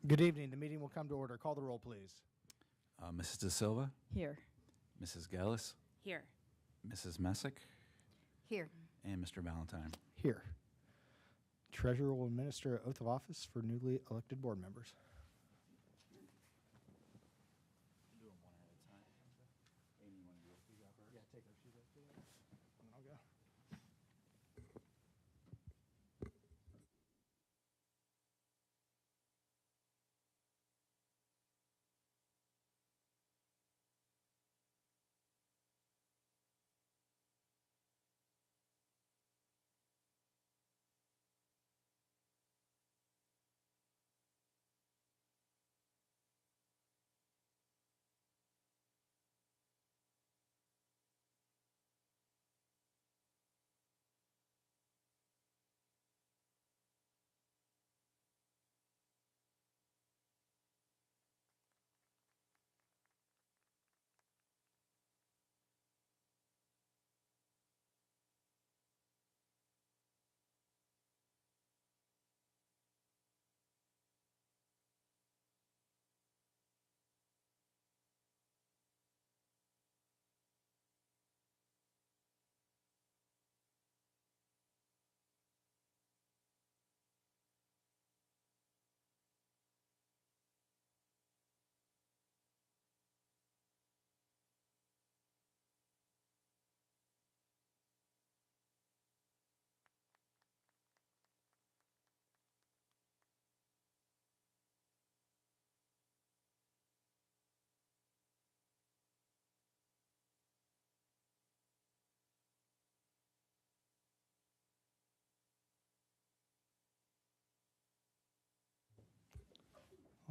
Good evening. The meeting will come to order. Call the roll, please. Mrs. De Silva, Here. Mrs. Gallus, Here. Mrs. Messick, Here. and Mr. Valentine. Here. Treasurer will administer an oath of office for newly elected board members. Do them one at a time. Amy, you want to do it first? Yeah, take her shoes off together, and then I'll go.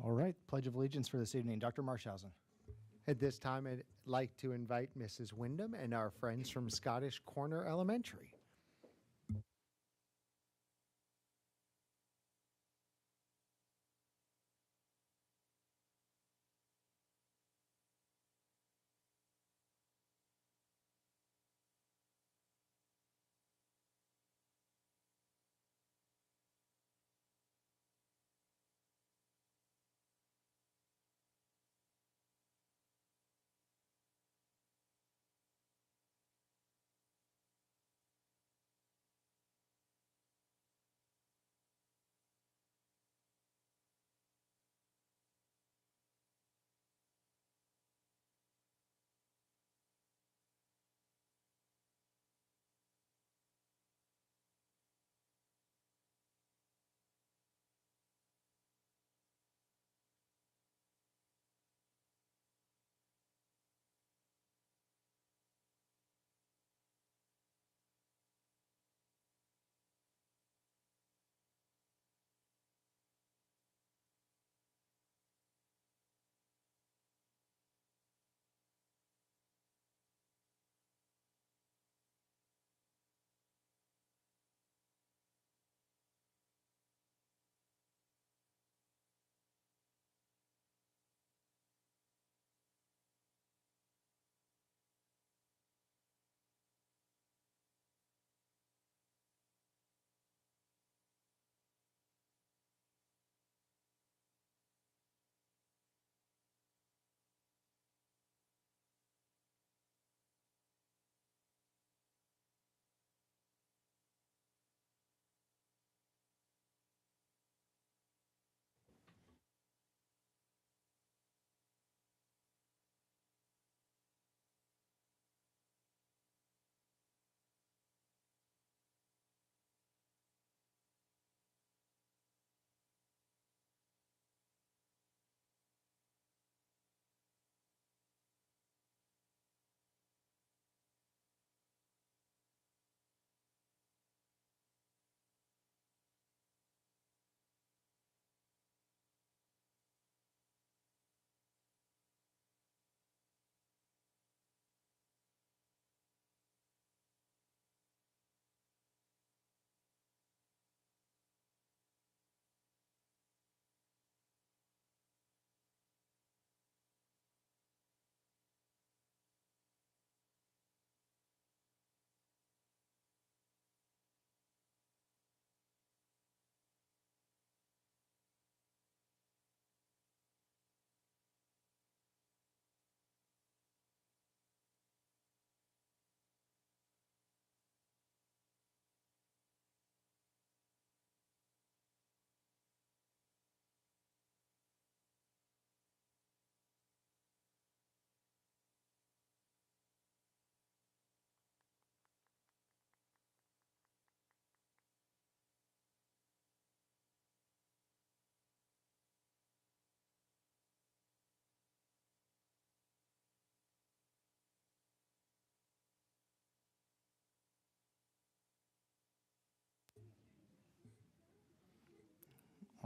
All right. Pledge of Allegiance for this evening. Dr. Marshausen. At this time, I'd like to invite Mrs. Wyndham and our friends from Scottish Corner Elementary.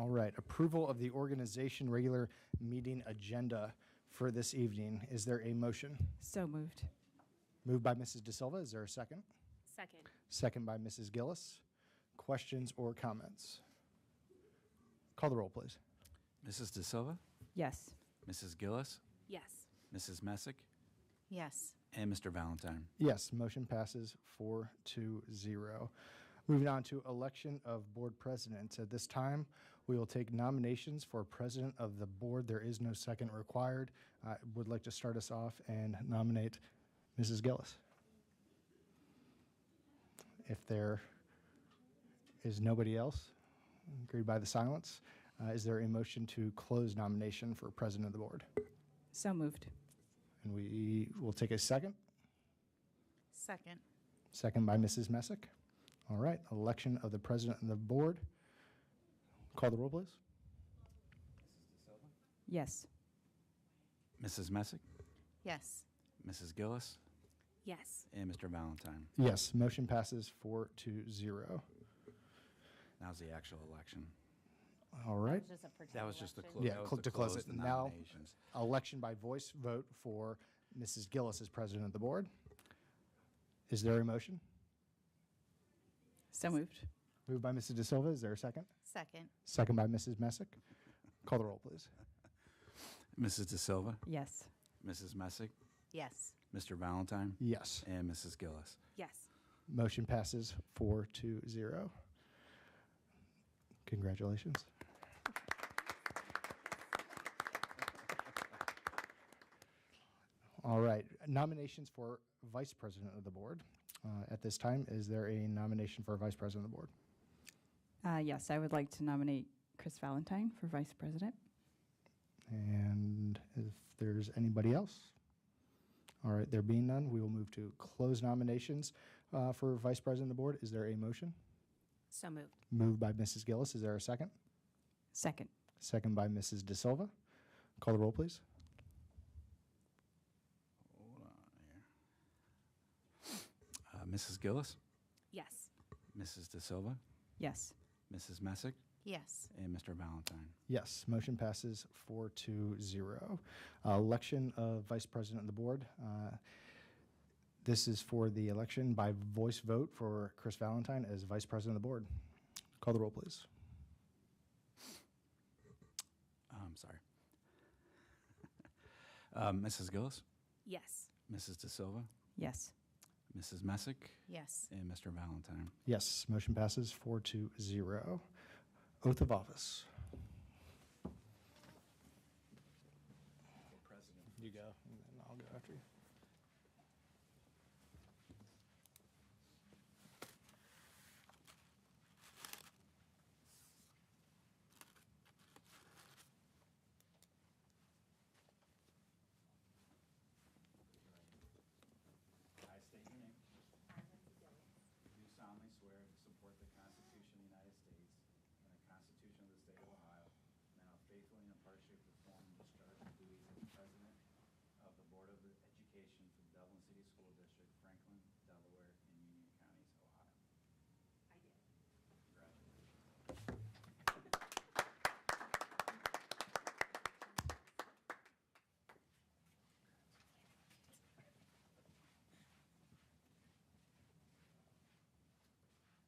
All right, approval of the organization regular meeting agenda for this evening. Is there a motion? So moved. Moved by Mrs. De Silva. Is there a second? Second. Second by Mrs. Gillis. Questions or comments? Call the roll, please. Mrs. De Silva, Yes. Mrs. Gillis, Yes. Mrs. Messick, Yes. and Mr. Valentine. Yes, motion passes 4-0. Moving on to election of board presidents. At this time, we will take nominations for president of the board. There is no second required. I would like to start us off and nominate Mrs. Gillis. If there is nobody else, agreed by the silence, is there a motion to close nomination for president of the board? So moved. And we will take a second. Second. Second by Mrs. Messick. All right, election of the president of the board. Call the roll, please. Yes. Mrs. Messick, Yes. Mrs. Gillis, Yes. and Mr. Valentine. Yes, motion passes 4-0. Now's the actual election. All right, That was just the Yeah, that was to close it. the Now- nominations. election by voice vote for Mrs. Gillis as president of the board. Is there a motion? So moved. Moved by Mrs. De Silva. Is there a second? Second. Second by Mrs. Messick. Call the roll, please. Mrs. De Silva, Yes. Mrs. Messick, Yes. Mr. Valentine, Yes, and Mrs. Gillis. Yes. motion passes 4-0. Congratulations. All right, nominations for vice president of the board. At this time, is there a nomination for vice president of the board? Yes, I would like to nominate Chris Valentine for vice president. And if there's anybody else? All right, there being none, we will move to close nominations for vice president of the board. Is there a motion? So moved. Moved by Mrs. Gillis. Is there a second? Second. Second by Mrs. De Silva. Call the roll, please. Hold on here. Mrs. Gillis, Yes. Mrs. De Silva, Yes. Mrs. Messick, Yes. and Mr. Valentine. Yes, motion passes 4-0. Election of vice president of the board. This is for the election by voice vote for Chris Valentine as vice president of the board. Call the roll, please. I'm sorry. Mrs. Gillis, Yes. Mrs. De Silva, Yes. Mrs. Messick, Yes. and Mr. Valentine. Yes, motion passes 4-0. Oath of office. You go, and then I'll go after you. I state your name. Do solemnly swear to support the Constitution of the United States and the Constitution of the State of Ohio, and that I will faithfully and impartially perform and discharge the duties as President of the Board of Education for the Dublin City School District, Franklin, Delaware, and Union Counties, Ohio. I did. Congratulations.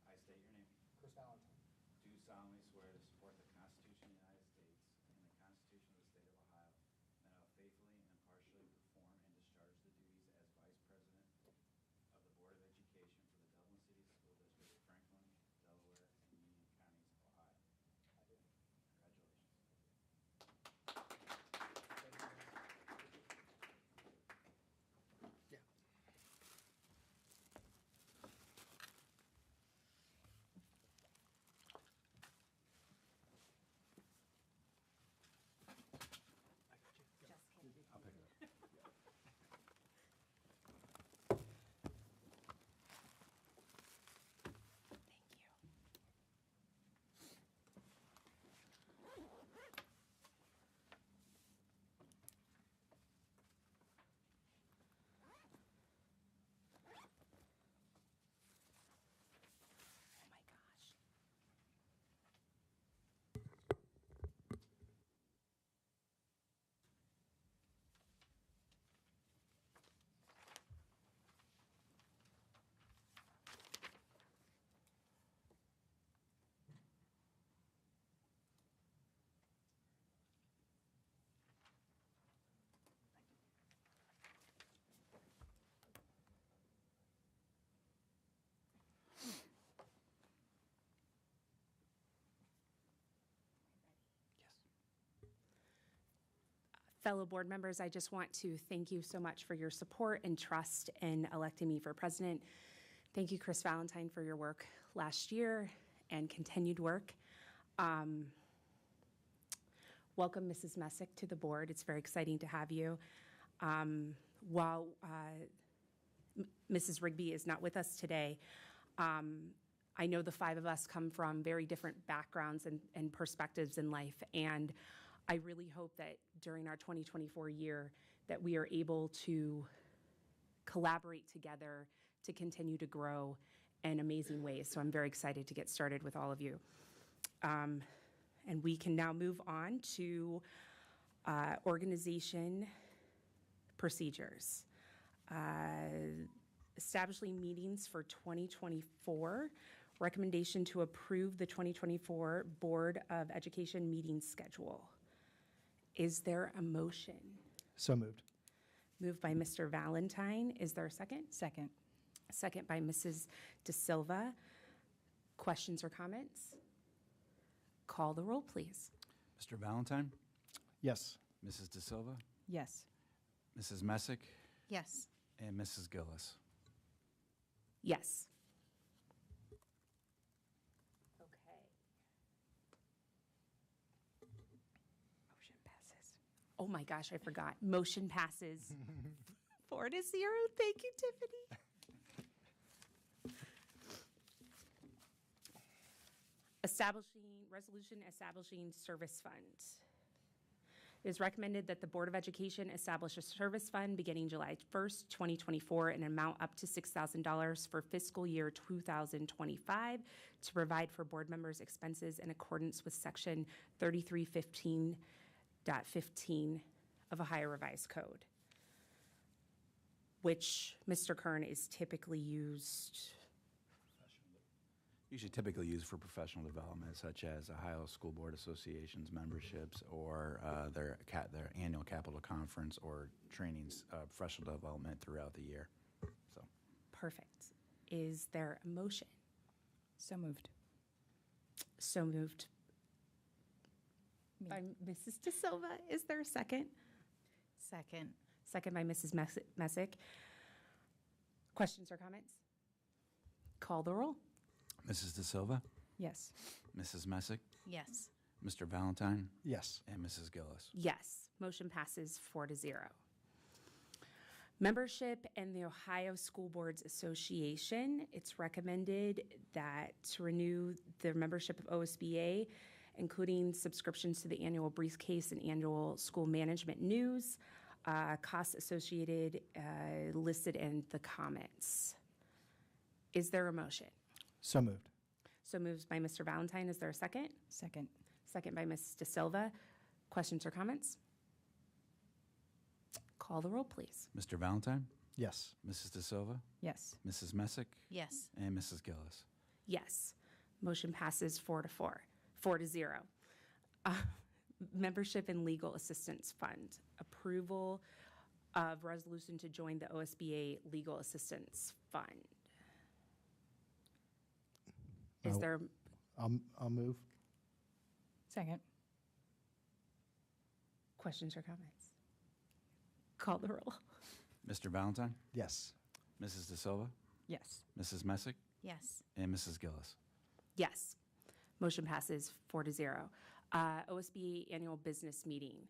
I state your name. Chris Valentine. Do solemnly swear to support the Constitution of the United States and the Constitution of the State of Ohio, and that I will faithfully and impartially perform and discharge the duties as Vice President of the Board of Education for the Dublin City School District, Franklin, Delaware, and Union Counties, Ohio. I do. Congratulations. Fellow board members, I just want to thank you so much for your support and trust in electing me for president. Thank you, Chris Valentine, for your work last year and continued work. Welcome, Mrs. Messick, to the board. It's very exciting to have you. While Mrs. Rigby is not with us today, I know the five of us come from very different backgrounds and perspectives in life, and I really hope that during our 2024 year that we are able to collaborate together to continue to grow in amazing ways. So I'm very excited to get started with all of you. And we can now move on to organization procedures. Establishing meetings for 2024. Recommendation to approve the 2024 Board of Education meeting schedule. Is there a motion? So moved. Moved by Mr. Valentine. Is there a second? Second. Second by Mrs. De Silva. Questions or comments? Call the roll, please. Mr. Valentine, Yes. Mrs. De Silva, Yes. Mrs. Messick, Yes. and Mrs. Gillis. Yes. Okay. Motion passes. Oh my gosh, I forgot. Motion passes 4-0. Thank you, Tiffany. Resolution establishing service fund. It is recommended that the Board of Education establish a service fund beginning July 1st, 2024, in an amount up to $6,000 for fiscal year 2025 to provide for board members' expenses in accordance with Section 3315.15 of Ohio Revised Code, which, Mr. Kern, is typically used. Usually typically used for professional development, such as Ohio School Board Association's memberships or their annual capital conference or trainings, professional development throughout the year. So, Perfect. Is there a motion? So moved. So moved Me. by Mrs. De Silva. Is there a second? Second. Second by Mrs. Messick. Questions or comments? Call the roll. Mrs. De Silva, Yes. Mrs. Messick, Yes. Mr. Valentine, Yes. and Mrs. Gillis. Yes. Motion passes 4-0. Membership in the Ohio School Boards Association. It's recommended that to renew the membership of OSBA, including subscriptions to the annual briefcase and annual school management news, costs associated listed in the comments. Is there a motion? So moved. So moves by Mr. Valentine. Is there a second? Second. Second by Ms. De Silva. Questions or comments? Call the roll, please. Mr. Valentine, Yes. Mrs. De Silva, Yes. Mrs. Messick, Yes. and Mrs. Gillis. Yes. Motion passes 4-0. Membership in Legal Assistance Fund. Approval of resolution to join the OSBA Legal Assistance Fund. Is Oh. there, I'll move. Second. questions or comments? Call the roll. Mr. Valentine, Yes. Mrs. De Silva, Yes. Mrs. Messick, Yes. and Mrs. Gillis. Yes. Motion passes 4-0. OSBA Annual Business Meeting.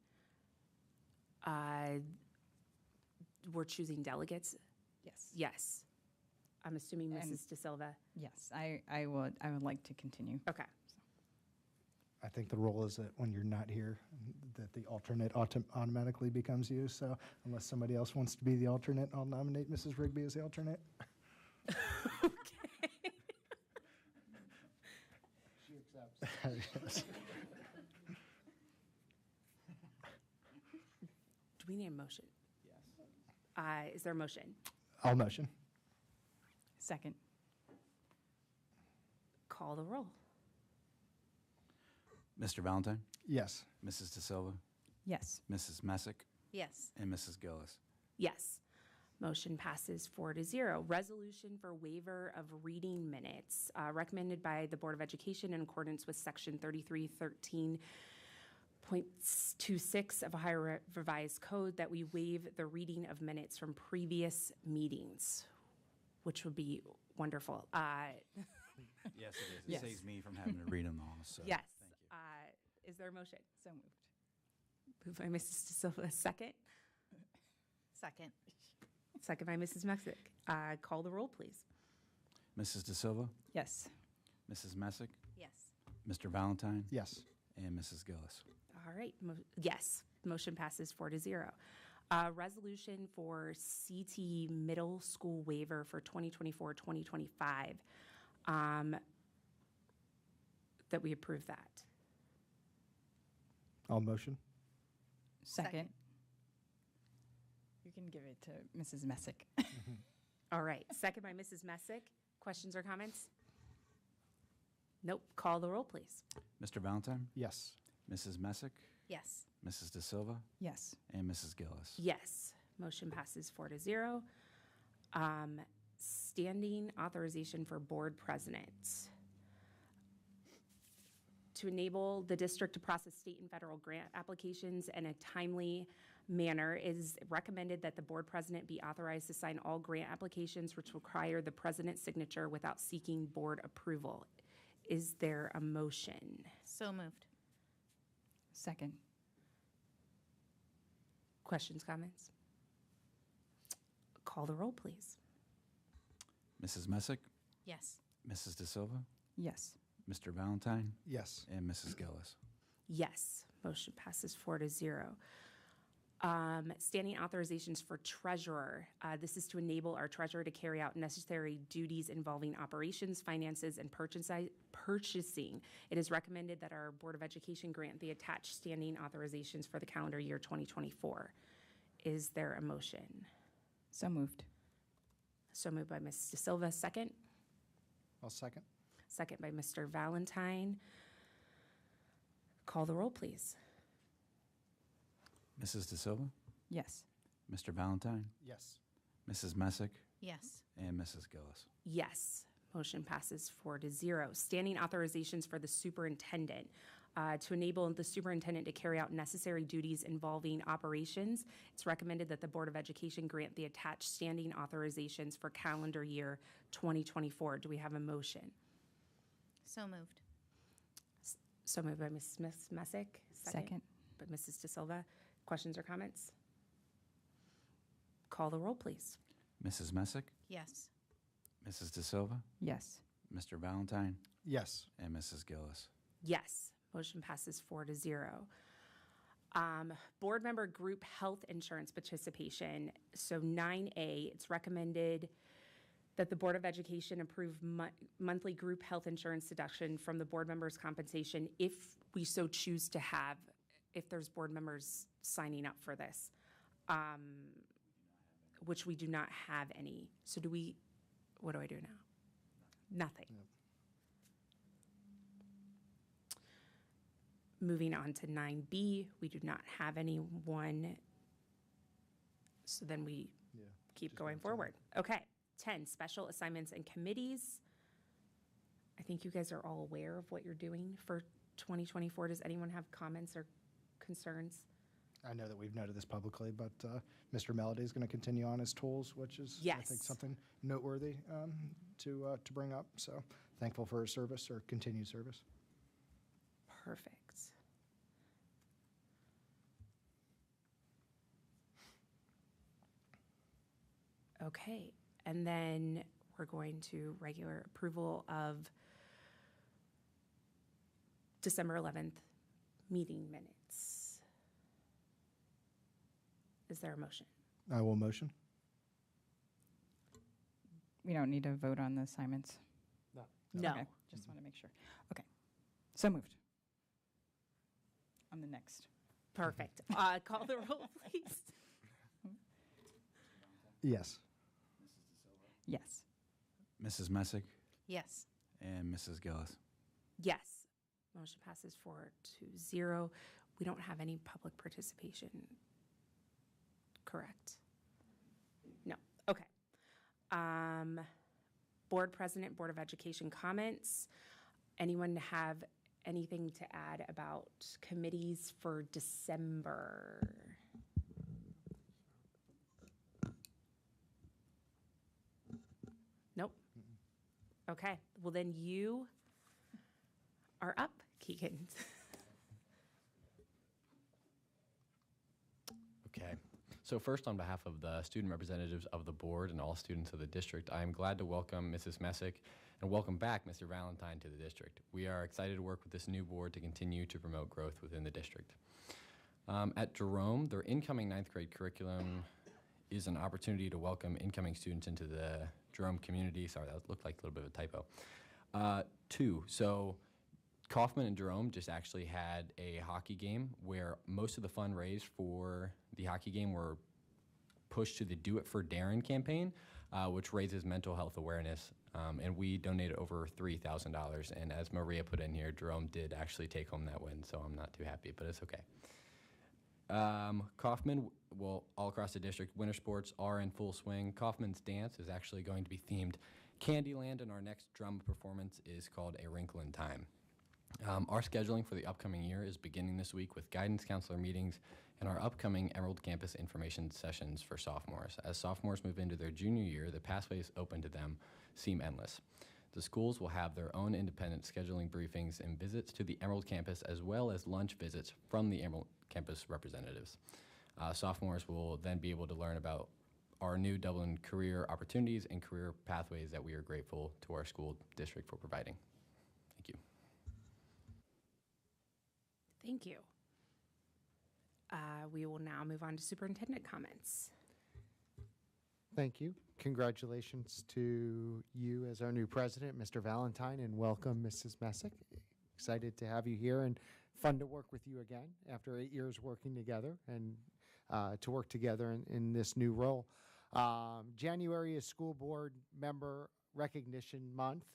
We're choosing delegates? Yes. Yes. I'm assuming And- Mrs. De Silva. Yes. I would like to continue. Okay. I think the rule is that when you're not here, that the alternate automatically becomes you. So unless somebody else wants to be the alternate, I'll nominate Mrs. Rigby as the alternate. She accepts. Do we need a motion? Yes. Is there a motion? I'll motion. Second. Call the roll. Mr. Valentine, Yes. Mrs. De Silva, Yes. Mrs. Messick, Yes. and Mrs. Gillis. Yes. Motion passes 4-0. Resolution for waiver of reading minutes, recommended by the Board of Education in accordance with Section 3313 .26 of Ohio Revised Code that we waive the reading of minutes from previous meetings, which would be wonderful. Yes, it is. Yes. It saves me from having to read them all, so. Yes. Thank you. Is there a motion? So moved. Moved by Mrs. De Silva, second. Second. Second by Mrs. Messick. Call the roll, please. Mrs. De Silva, Yes. Mrs. Messick, Yes. Mr. Valentine, Yes. and Mrs. Gillis. All right, yes, motion passes 4-0. Resolution for CT Middle School waiver for 2024-2025, that we approve that. I'll motion. Second. You can give it to Mrs. Messick. All right, second by Mrs. Messick. Questions or comments? Nope, call the roll, please. Mr. Valentine, Yes. Mrs. Messick, Yes. Mrs. De Silva, Yes. and Mrs. Gillis. Yes, motion passes 4-0. Standing authorization for board president. To enable the district to process state and federal grant applications in a timely manner, it is recommended that the board president be authorized to sign all grant applications which require the president's signature without seeking board approval. Is there a motion? So moved. Second. Questions, comments? Call the roll, please. Mrs. Messick, Yes. Mrs. De Silva, Yes. Mr. Valentine, Yes. and Mrs. Gillis. Yes, motion passes 4-0. Standing authorizations for treasurer. This is to enable our treasurer to carry out necessary duties involving operations, finances, and purchasing. It is recommended that our Board of Education grant the attached standing authorizations for the calendar year 2024. Is there a motion? So moved. So moved by Ms. De Silva, second. I'll second. Second by Mr. Valentine. Call the roll, please. Mrs. De Silva, Yes. Mr. Valentine, Yes. Mrs. Messick, Yes. and Mrs. Gillis. Yes, motion passes 4-0. Standing authorizations for the superintendent. To enable the superintendent to carry out necessary duties involving operations, it's recommended that the Board of Education grant the attached standing authorizations for calendar year 2024. Do we have a motion? So moved. So moved by Mrs. Messick. Second. By Mrs. De Silva. Questions or comments? Call the roll, please. Mrs. Messick, Yes. Mrs. De Silva, Yes. Mr. Valentine, Yes. and Mrs. Gillis. Yes, motion passes 4-0. Board member group health insurance participation. So 9A, it's recommended that the Board of Education approve monthly group health insurance deduction from the board members' compensation if we so choose to have, if there's board members signing up for this, which we do not have any. So what do I do now? Nothing. Yep. Moving on to 9B, we do not have anyone. So then we Yeah. keep Just going go to 10. forward. Okay, 10, special assignments and committees. I think you guys are all aware of what you're doing for 2024. Does anyone have comments or concerns? I know that we've noted this publicly, but Mr. Melody is going to continue on his tools, which is, I think, Yes. something noteworthy to bring up. So thankful for his service or continued service. Perfect. Okay, and then we're going to regular approval of December 11th meeting minutes. Is there a motion? I will motion. We don't need to vote on the assignments. No. Okay, just want to make sure. Okay. So moved. On the next. Perfect. Call the roll, please. Yes. Yes. Mrs. Messick, Yes. and Mrs. Gillis. Yes. Motion passes 4-0. We don't have any public participation. Correct? No. Okay. Board President, Board of Education comments. Anyone have anything to add about committees for December? Nope. Okay, well then you are up, Keegan. Okay. So first, on behalf of the student representatives of the board and all students of the district, I am glad to welcome Mrs. Messick and welcome back Mr. Valentine to the district. We are excited to work with this new board to continue to promote growth within the district. At Jerome, their incoming ninth grade curriculum is an opportunity to welcome incoming students into the Jerome community. Sorry, that looked like a little bit of a typo. So Kaufman and Jerome just actually had a hockey game where most of the funds raised for the hockey game were pushed to the Do It for Darren campaign, which raises mental health awareness. And we donated over $3,000. And as Maria put in here, Jerome did actually take home that win, so I'm not too happy, but it's okay. Kaufman, well, all across the district, winter sports are in full swing. Kaufman's dance is actually going to be themed Candyland, and our next drama performance is called A Wrinkle in Time. Our scheduling for the upcoming year is beginning this week with guidance counselor meetings and our upcoming Emerald Campus information sessions for sophomores. As sophomores move into their junior year, the pathways open to them seem endless. The schools will have their own independent scheduling briefings and visits to the Emerald Campus, as well as lunch visits from the Emerald Campus representatives. Sophomores will then be able to learn about our new Dublin career opportunities and career pathways that we are grateful to our school district for providing. Thank you. Thank you. We will now move on to superintendent comments. Thank you. Congratulations to you as our new president, Mr. Valentine, and welcome, Mrs. Messick. Excited to have you here and fun to work with you again after 8 years working together and to work together in this new role. January is School Board Member Recognition Month,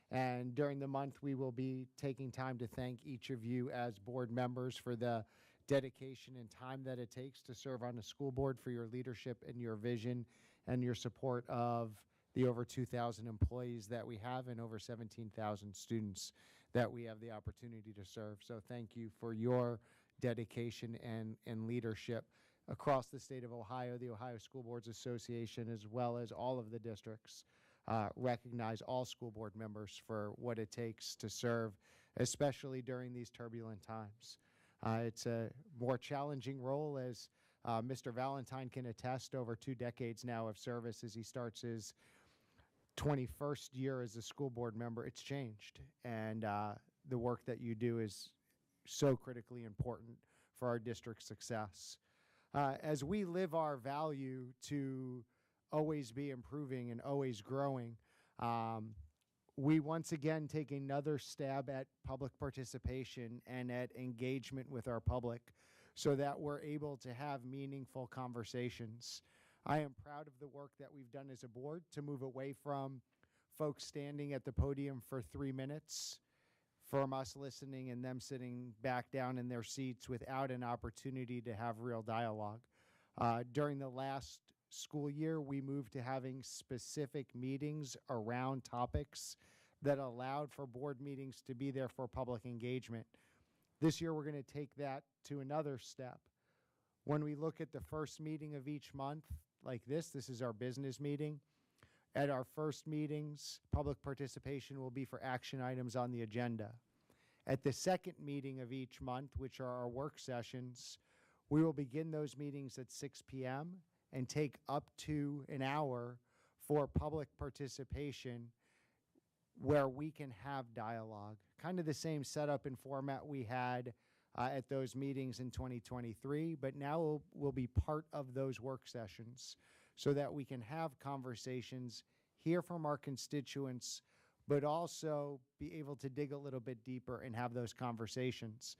and during the month we will be taking time to thank each of you as board members for the dedication and time that it takes to serve on a school board, for your leadership and your vision and your support of the over 2,000 employees that we have and over 17,000 students that we have the opportunity to serve. So thank you for your dedication and leadership across the state of Ohio. The Ohio School Boards Association, as well as all of the districts, recognize all school board members for what it takes to serve, especially during these turbulent times. It's a more challenging role, as Mr. Valentine can attest, over 2 decades now of service as he starts his 21st year as a school board member. It's changed, and the work that you do is so critically important for our district's success. As we live our value to always be improving and always growing, we once again take another stab at public participation and at engagement with our public so that we're able to have meaningful conversations. I am proud of the work that we've done as a board to move away from folks standing at the podium for 3 minutes, from us listening and them sitting back down in their seats without an opportunity to have real dialogue. During the last school year, we moved to having specific meetings around topics that allowed for board meetings to be there for public engagement. This year, we're going to take that to another step. When we look at the first meeting of each month, like this is our business meeting. At our first meetings, public participation will be for action items on the agenda. At the second meeting of each month, which are our work sessions, we will begin those meetings at 6 p.m. and take up to an hour for public participation where we can have dialogue. Kind of the same setup and format we had at those meetings in 2023, but now we'll be part of those work sessions so that we can have conversations, hear from our constituents, but also be able to dig a little bit deeper and have those conversations.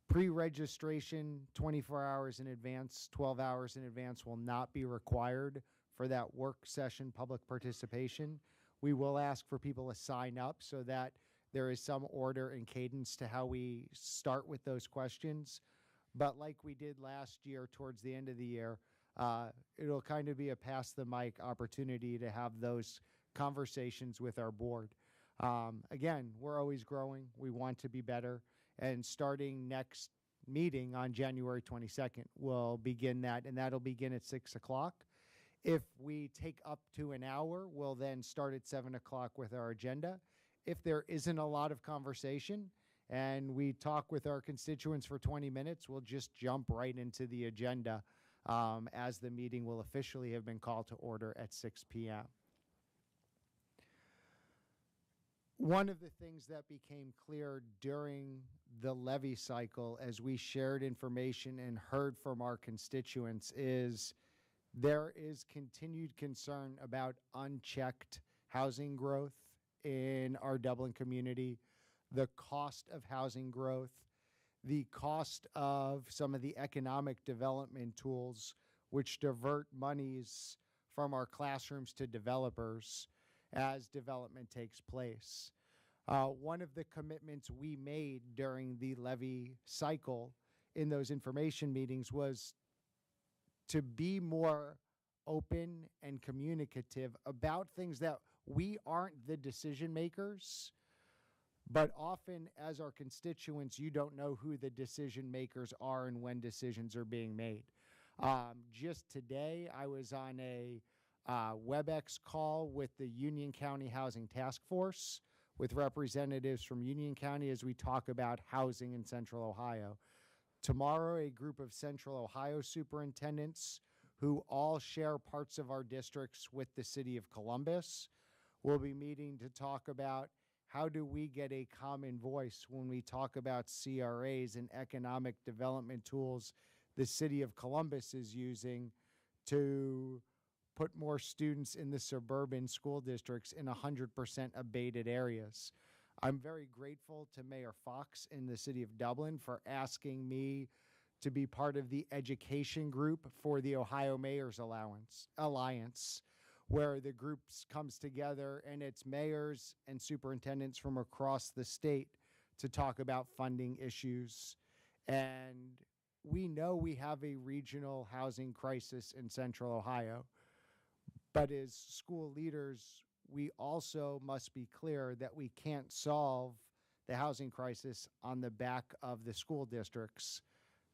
Pre-registration 24 hours in advance, 12 hours in advance will not be required for that work session public participation. We will ask for people to sign up so that there is some order and cadence to how we start with those questions. But like we did last year towards the end of the year, it'll kind of be a pass the mic opportunity to have those conversations with our board. Again, we're always growing. We want to be better. And starting next meeting on January 22nd, we'll begin that, and that'll begin at 6 o'clock. If we take up to an hour, we'll then start at 7 o'clock with our agenda. If there isn't a lot of conversation and we talk with our constituents for 20 minutes, we'll just jump right into the agenda as the meeting will officially have been called to order at 6 p.m. One of the things that became clear during the levy cycle as we shared information and heard from our constituents is there is continued concern about unchecked housing growth in our Dublin community, the cost of housing growth, the cost of some of the economic development tools which divert monies from our classrooms to developers as development takes place. One of the commitments we made during the levy cycle in those information meetings was to be more open and communicative about things that we aren't the decision makers, but often as our constituents, you don't know who the decision makers are and when decisions are being made. Just today, I was on a WebEx call with the Union County Housing Task Force with representatives from Union County as we talk about housing in Central Ohio. Tomorrow, a group of Central Ohio superintendents who all share parts of our districts with the city of Columbus will be meeting to talk about how do we get a common voice when we talk about CRAs and economic development tools the city of Columbus is using to put more students in the suburban school districts in 100% abated areas. I'm very grateful to Mayor Fox in the city of Dublin for asking me to be part of the education group for the Ohio Mayors Alliance, where the group comes together and it's mayors and superintendents from across the state to talk about funding issues. And we know we have a regional housing crisis in Central Ohio, but as school leaders, we also must be clear that we can't solve the housing crisis on the back of the school districts,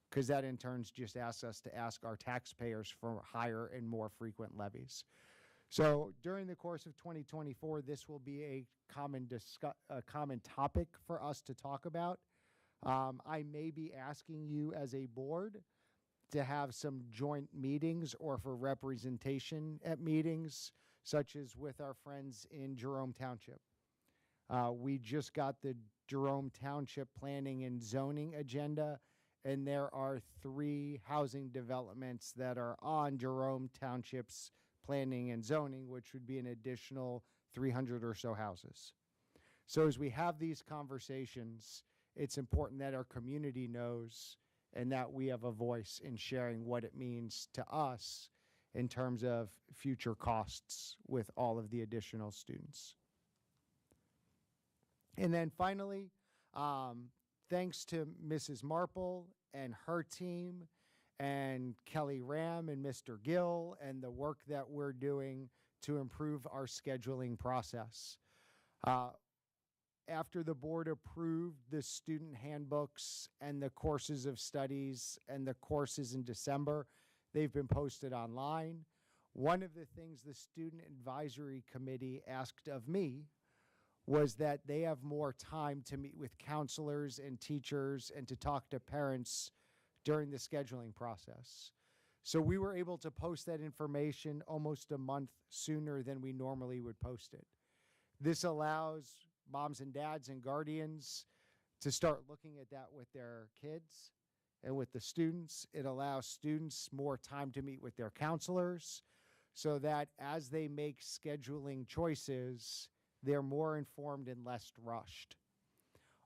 because that in turn just asks us to ask our taxpayers for higher and more frequent levies. So during the course of 2024, this will be a common topic for us to talk about. I may be asking you as a board to have some joint meetings or for representation at meetings, such as with our friends in Jerome Township. We just got the Jerome Township Planning and Zoning agenda, and there are 3 housing developments that are on Jerome Township's Planning and Zoning, which would be an additional 300 or so houses. So as we have these conversations, it's important that our community knows and that we have a voice in sharing what it means to us in terms of future costs with all of the additional students. And then finally, thanks to Mrs. Marple and her team and Kelly Ram and Mr. Gill and the work that we're doing to improve our scheduling process. After the board approved the student handbooks and the courses of studies and the courses in December, they've been posted online. One of the things the Student Advisory Committee asked of me was that they have more time to meet with counselors and teachers and to talk to parents during the scheduling process. So we were able to post that information almost a month sooner than we normally would post it. This allows moms and dads and guardians to start looking at that with their kids and with the students. It allows students more time to meet with their counselors so that as they make scheduling choices, they're more informed and less rushed.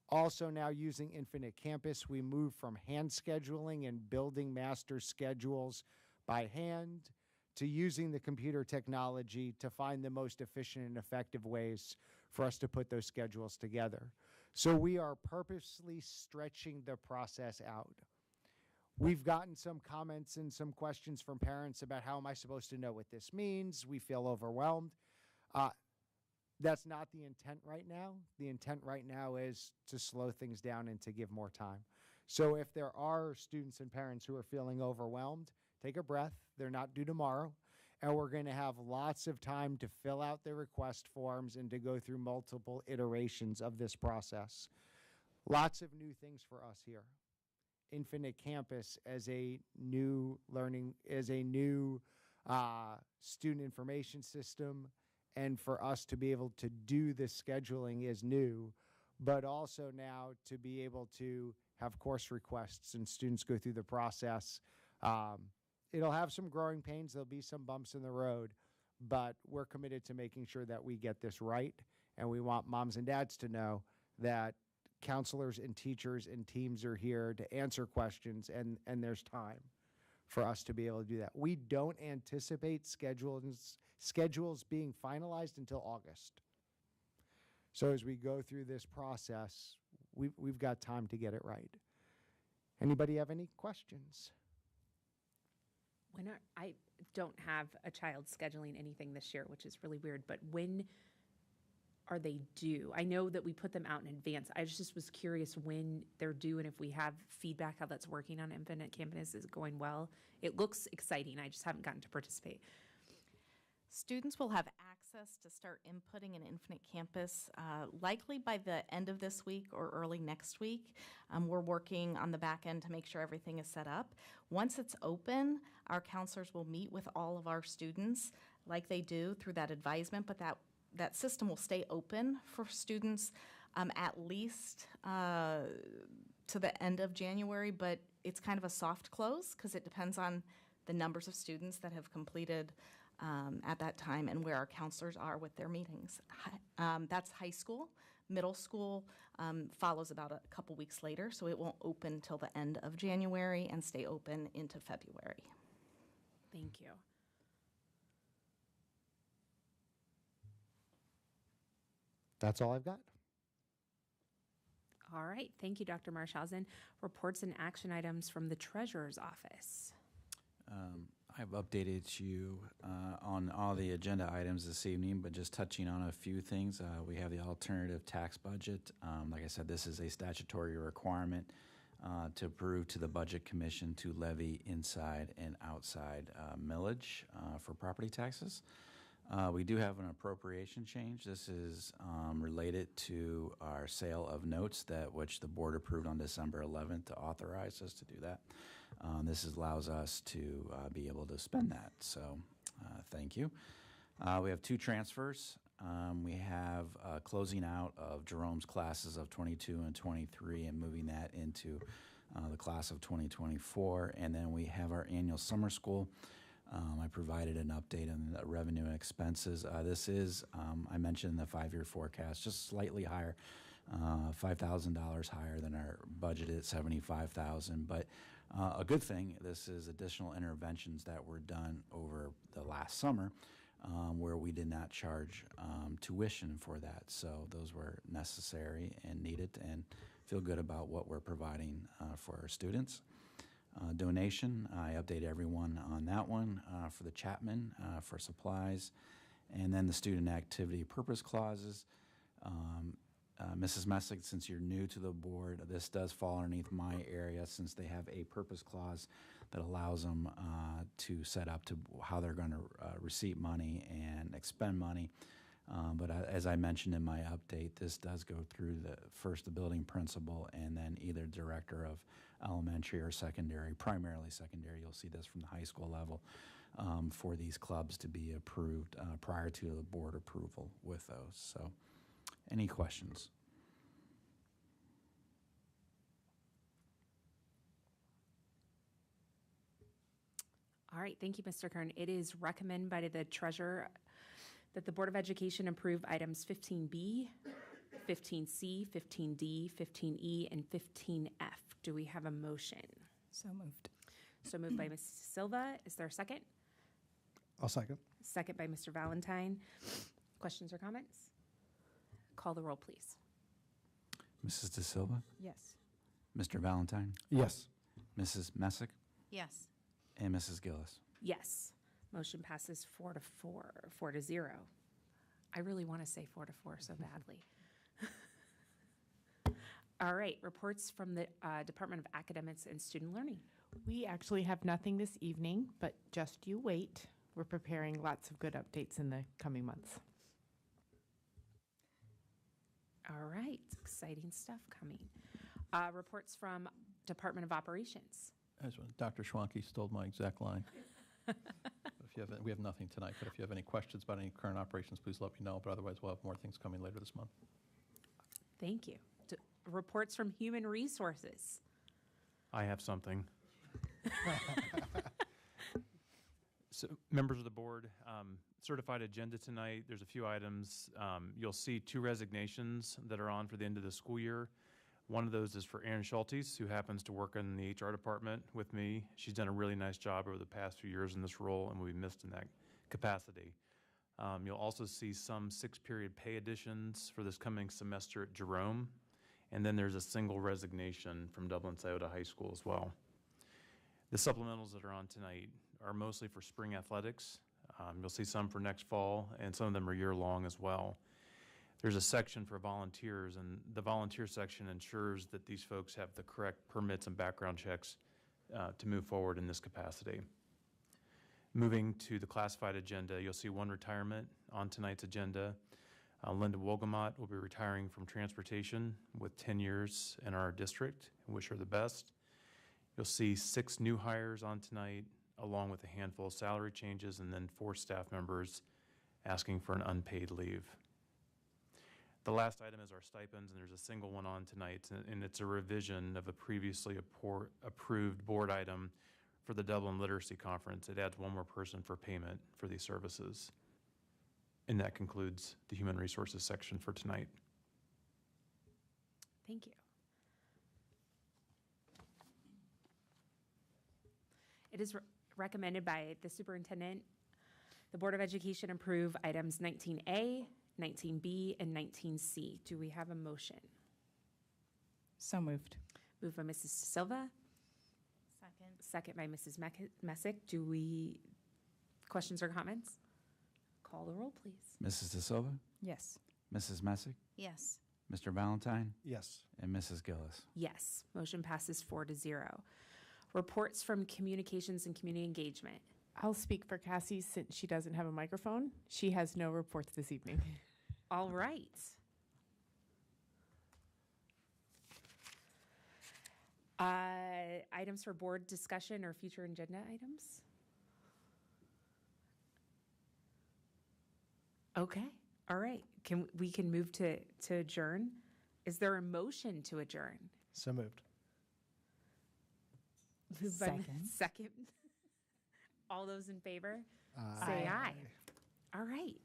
Also now using Infinite Campus, we move from hand scheduling and building master schedules by hand to using the computer technology to find the most efficient and effective ways for us to put those schedules together. So we are purposely stretching the process out. We've gotten some comments and some questions from parents about how am I supposed to know what this means? We feel overwhelmed. That's not the intent right now. The intent right now is to slow things down and to give more time. So if there are students and parents who are feeling overwhelmed, take a breath. They're not due tomorrow. And we're going to have lots of time to fill out their request forms and to go through multiple iterations of this process. Lots of new things for us here. Infinite Campus as a new student information system, and for us to be able to do this scheduling is new, but also now to be able to have course requests and students go through the process. It'll have some growing pains. There'll be some bumps in the road, but we're committed to making sure that we get this right. And we want moms and dads to know that counselors and teachers and teams are here to answer questions, and there's time for us to be able to do that. We don't anticipate schedules being finalized until August. So as we go through this process, we've got time to get it right. Anybody have any questions? I don't have a child scheduling anything this year, which is really weird, but when are they due? I know that we put them out in advance. I just was curious when they're due and if we have feedback how that's working on Infinite Campus. Is it going well? It looks exciting. I just haven't gotten to participate. Students will have access to start inputting in Infinite Campus likely by the end of this week or early next week. We're working on the back end to make sure everything is set up. Once it's open, our counselors will meet with all of our students like they do through that advisement, but that system will stay open for students at least to the end of January, but it's kind of a soft close because it depends on the numbers of students that have completed at that time and where our counselors are with their meetings. That's high school. Middle school follows about a couple weeks later, so it won't open till the end of January and stay open into February. Thank you. That's all I've got. All right. Thank you, Dr. Marshausen. Reports and action items from the Treasurer's Office. I've updated you on all the agenda items this evening, but just touching on a few things. We have the alternative tax budget. Like I said, this is a statutory requirement to approve to the Budget Commission to levy inside and outside millage for property taxes. We do have an appropriation change. This is related to our sale of notes which the board approved on December 11th to authorize us to do that. This allows us to be able to spend that. So thank you. We have two transfers. We have closing out of Jerome's classes of 22 and 23 and moving that into the class of 2024. And then we have our annual summer school. I provided an update on the revenue and expenses. This is, I mentioned in the 5-year forecast, just slightly higher, $5,000 higher than our budget at $75,000. But a good thing, this is additional interventions that were done over the last summer where we did not charge tuition for that. So those were necessary and needed, and feel good about what we're providing for our students. Donation, I update everyone on that one for the Chapman for supplies. And then the student activity purpose clauses. Mrs. Messick, since you're new to the board, this does fall underneath my area since they have a purpose clause that allows them to set up to how they're going to receive money and expend money. But as I mentioned in my update, this does go through the building principal and then either director of elementary or secondary, primarily secondary. You'll see this from the high school level for these clubs to be approved prior to the board approval with those. So any questions? All right. Thank you, Mr. Kern. It is recommended by the Treasurer that the Board of Education approve items 15B, 15C, 15D, 15E, and 15F. Do we have a motion? So moved. So moved by Ms. Silva. Is there a second? I'll second. Second by Mr. Valentine. Questions or comments? Call the roll, please. Mrs. De Silva? Yes. Mr. Valentine? Yes. Mrs. Messick? Yes. And Mrs. Gillis? Yes. Motion passes 4-0. I really want to say 4 to 4 so badly. All right, reports from the Department of Academics and Student Learning. We actually have nothing this evening, but just you wait. We're preparing lots of good updates in the coming months. All right, exciting stuff coming. Reports from Department of Operations. Dr. Schwanke stole my exact line. If you have, we have nothing tonight, but if you have any questions about any current operations, please let me know. But otherwise, we'll have more things coming later this month. Thank you. Reports from Human Resources. I have something. So, members of the board, certified agenda tonight. There's a few items. You'll see 2 resignations that are on for the end of the school year. One of those is for Erin Schultes, who happens to work in the HR department with me. She's done a really nice job over the past few years in this role and will be missed in that capacity. You'll also see some 6-period pay additions for this coming semester at Jerome. And then there's a single resignation from Dublin-Scioto High School as well. The supplementals that are on tonight are mostly for spring athletics. You'll see some for next fall, and some of them are year-long as well. There's a section for volunteers, and the volunteer section ensures that these folks have the correct permits and background checks to move forward in this capacity. Moving to the classified agenda, you'll see 1 retirement on tonight's agenda. Linda Wolgamott will be retiring from transportation with 10 years in our district. I wish her the best. You'll see 6 new hires on tonight, along with a handful of salary changes, and then 4 staff members asking for an unpaid leave. The last item is our stipends, and there's a single one on tonight, and it's a revision of a previously approved board item for the Dublin Literacy Conference. It adds 1 more person for payment for these services. And that concludes the Human Resources section for tonight. Thank you. It is recommended by the superintendent, the Board of Education approve items 19A, 19B, and 19C. Do we have a motion? So moved. Moved by Mrs. Silva, Second. second by Mrs. Messick. Do we, questions or comments? Call the roll, please. Mrs. De Silva, Yes. Mrs. Messick, Yes. Mr. Valentine, Yes. and Mrs. Gillis. Yes, motion passes 4-0. Reports from Communications and Community Engagement. I'll speak for Cassie since she doesn't have a microphone. She has no reports this evening. All right. Items for board discussion or future agenda items? Okay, all right. We can move to adjourn? Is there a motion to adjourn? So moved. Moved by Second. Second. All those in favor? Say aye. All right.